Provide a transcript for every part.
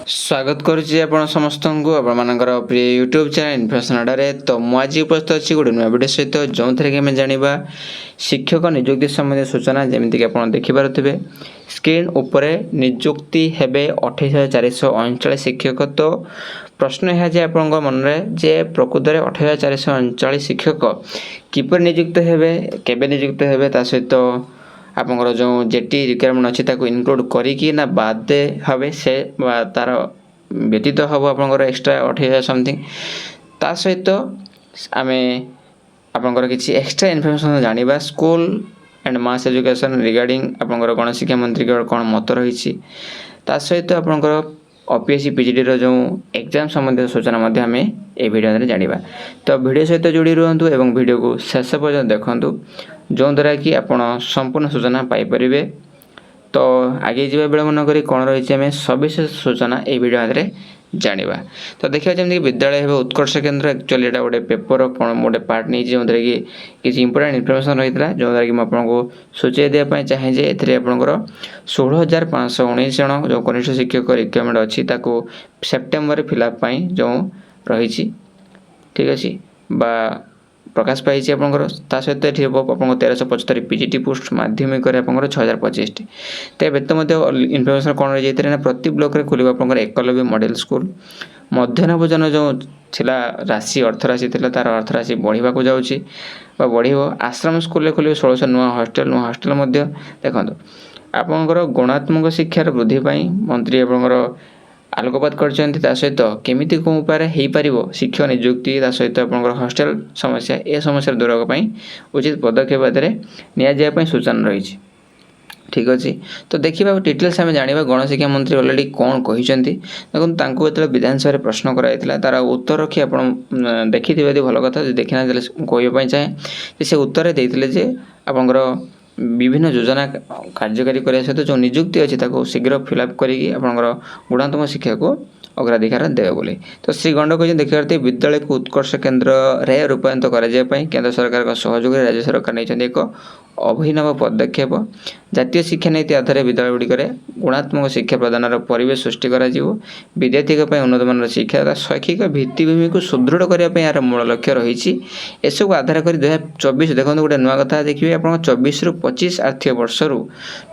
स्वागत करुच्ची आपण समस्त प्रिय यूट्यूब चैनल इन्फॉर्मेशन अड्डा तो मुझे उपस्थित अच्छी गोटे नुआ भिडियो सहित जो थे कि जाना शिक्षक नियुक्ति संबंधी सूचना जमीक आप देखिपे स्क्रीन उपरे नियुक्ति हेबे 28,439 शिक्षक। तो प्रश्न यह आपण मन जे प्रकृत में 28,439 शिक्षक किपर नियुक्त हेबे केबे नियुक्त हेबे ता सहित आपंकर जो जेटी रिक्वायरमेंट अच्छी इनक्लूड करी ना बाद हे से तार व्यतीत हम आप एक्सट्रा 28,000 समथिंग ता सहित आम आपंकर किसी एक्सट्रा इनफॉरमेशन जानिबा school and mass education regarding आपंकर गणशिक्षा मंत्री कौन मत रही सहित आपंकर ओपीएससी पीजीडी जो एग्जाम संबंधित सूचना आम ए वीडियो जानिबा। तो वीडियो सहित जोड़ी रुहतु एवं वीडियो को शेष पर्यंत देखंतु जो द्वारा कि आपण संपूर्ण सूचना पाइपर। तो आगे जावा बेले मनक कौन रही आम सविशेष सूचना ये वीडियो आगे जानिबा। तो देखिए जमी विद्यालय है उत्कर्ष केन्द्र एक्चुअली एटा गोटे पेपर कौन गोटे पार्ट नहीं जो कि किसी इंपोर्टेंट इनफॉरमेशन रही है जो द्वारा कि आपको सूचाई देवाई चाहे जे आपंकर 16,519 जन जो कनिष्ठ शिक्षक रिक्वायरमेंट अच्छी सेप्टेम्बर फिलअप जो रही ठीक अच्छे बा प्रकाश पाई आपंकर सहित ये आप 1375 पीजीटी पोस्ट माध्यमिक 6,025 तो इनफर्मेशन कौन रही है प्रति ब्लॉक खोल आप एकलव्य मॉडल स्कूल मध्याह्न भोजन जो थिला राशि अर्थराशि तार अर्थराशि बढ़ाक जाऊँगी बढ़ आश्रम स्कूल खोल 1600 नुआ हॉस्टल देखो आपंकर गुणात्मक शिक्षार वृद्धि मंत्री आपंकर आलोकपात कर सहित केमी कौन उपाय हो पार शिक्षक नियुक्ति सहित आप हॉस्टल समस्या ए समस्या दूर करने उचित पदक्षेप नि सूचना रही ठीक अच्छे। तो देखा डिटेल्स आम जाना गणशिक्षा मंत्री अलरेडी कौन कहते देखो जो विधानसभा प्रश्न कराई तार उत्तर रखी आप देखी भल कथा देखना कहवाई चाहे से उत्तर देते आपंकर विभिन्न योजना कार्यकारी करने सहित जो नियुक्ति अच्छी शीघ्र फिलअप करी गुणात्मक शिक्षा को अग्राधिकार देवे बोले। तो श्री गंड कह देखिए विद्यालय को उत्कर्ष केन्द्र रे रूपायित कराई केन्द्र सरकार सहयोग राज्य सरकार नहीं एक अभिनव पदक्षेप जातीय शिक्षा नीति आधार विद्यालय गुड़िक गुणात्मक शिक्षा प्रदान परिवेश सृष्टि विद्यार्थी उन्नत मान शिक्षा शैक्षिक भित्तिभूमि को सुदृढ़ करने यार मूल लक्ष्य रही एसबू आधार कर 2024 देखो गोटे नुआ कथा देखिए आप 24 रु 25 आर्थिक वर्ष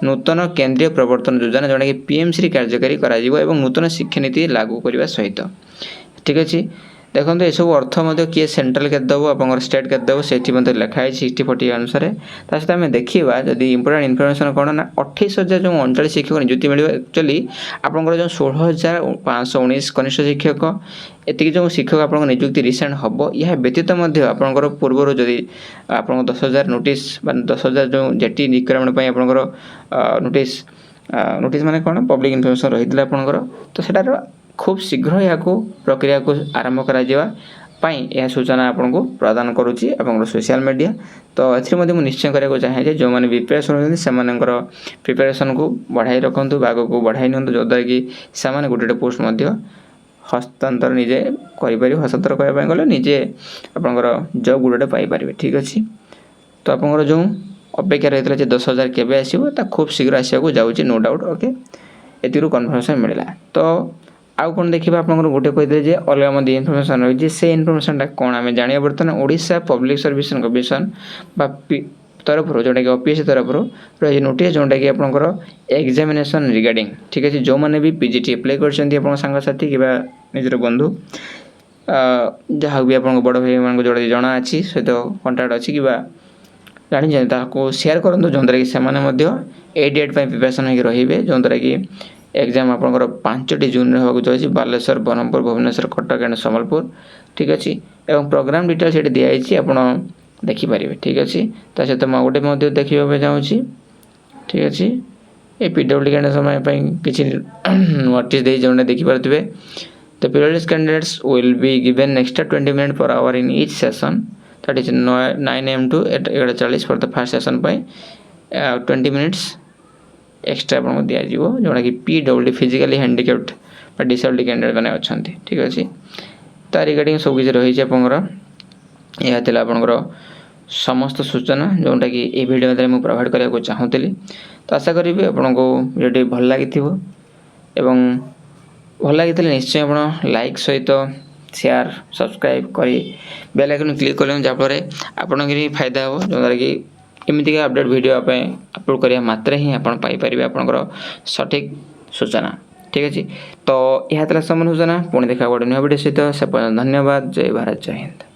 नूतन केंद्रीय प्रवर्तन योजना जोटा कि पीएमसी कार्यकारी कर नूतन शिक्षा नीति लागू करने सहित ठीक अच्छे। देखो ये सब अर्थ किए सेंट्रल के दब आप स्टेट के दब से लिखाई 60-40 अनुसार सहित आम देखा जदि इंपोर्टेंट इनफॉरमेशन कौन ना 28,000 जो 39 शिक्षक नियुक्ति मिले एक्चुअली आपंकर जो 16,519 कनिष्ठ शिक्षक एति जो शिक्षक आप नियुक्ति रिसेंट हम यह व्यतीत आपंकर पूर्वर जदि आप 10,000 नोटिस 10,000 जो जेटी रिक्वायरमेंट आपंकर नोटिस माने कौन पब्लिक इनफॉरमेशन रही है आपंकर तो सेटार खूब शीघ्र या प्रक्रिया को आरंभ करा सूचना आपको प्रदान करुच्ची सोशल मीडिया। तो ए निश्चय करने चाहे जो मैंने प्रिपेरेसन होती से प्रिपेरेसन को बढ़ाई रखु आग को बढ़ाई नि जद्वारा कि से गोटे पोस्ट हस्तांतर निजे कर हस्तांतर करने गले निजे आपंकर जब गोटे पाइपर ठीक अच्छे। तो आप जो अपेक्षा रही है 10,000 केवे आसो खूब शीघ्र आसवाक जाऊँगी नो डाउट ओके ये कन्फर्मेशन मिलला। तो आउ कौन देखा आप गोटे कहते अलग इनफर्मेशन रही से इनफर्मेशन कौन आम जाना बर्तमान ओडिशा पब्लिक सर्विस कमिशन तरफ जोटा कि ओपीएससी तरफ रही नोटिस जोटा कि आपंकर एग्जामिनेशन रिगार्डिंग ठीक अच्छे जो मैंने भी पीजीटी अप्लाई कर सांगसाथी कि निजर बंधु जहाँ भी आप बड़ भाई मान जोड़ा जना अच्छी सहित कंटाक्ट अच्छी कि जानी सेयार करूँ जो द्वारा कि से डेट प्रिपेरेसन हो रे जो द्वारा कि एग्जाम आपंकर 5 जून होगा जाए बालेश्वर ब्रह्मपुर भुवनेश्वर कटक एंड सम्बलपुर ठीक अच्छे एवं प्रोग्राम डिटेल्स ये दिखाई आप देखिपारे ठीक अच्छे। तो सहित गोटे देखा चाहूँगी ठीक अच्छे ये पीडब्ल्यू कैंडिडेट समय किसी नोटिस दे जो देखिपे the periods candidates will be given extra 20 minute per hour in each session that is 9 AM to 11:40 for the first session 20 minutes extra आपको दिज्व जोटा कि पीडब्ल्यू फिजिकली हैंडिकैप्ड बा डिसेबल्ड कैंडिडेट मैंने अच्छा ठीक अच्छे। तो रिगार्डिंग सब किसी रही है यह आपंकर समस्त सूचना जोटा कि ये वीडियो में मुझे प्रोवाइड करने को चाहूँगी। तो आशा करी आपको वीडियो भल लगी ଭଲ ଲାଗିଥିଲେ ନିଶ୍ଚୟ ଆପଣ ଲାଇକ୍ ସହିତ ସେୟାର ସବସ୍କ୍ରାଇବ୍ କରି ବେଲ୍ ଆଇକନ୍ କ୍ଲିକ୍ କଲେ ଯାହାଫଳରେ ଆପଣଙ୍କର ବି ଫାଇଦା ହେବ, ଯେଉଁଦ୍ୱାରା କି ଏମିତିକା ଅପଡ଼େଟ୍ ଭିଡ଼ିଓ ପାଇଁ ଅପଲୋଡ଼ କରିବା ମାତ୍ରେ ହିଁ ଆପଣ ପାଇପାରିବେ ଆପଣଙ୍କର ସଠିକ୍ ସୂଚନା। ଠିକ୍ ଅଛି, ତ ଏହା ଥିଲା ସମ୍ପୂର୍ଣ୍ଣ ସୂଚନା। ପୁଣି ଦେଖା ଗୋଟେ ନୂଆ ଭିଡ଼ିଓ ସହିତ। ସେ ପର୍ଯ୍ୟନ୍ତ ଧନ୍ୟବାଦ। ଜୟ ଭାରତ, ଜୟ ହିନ୍ଦ।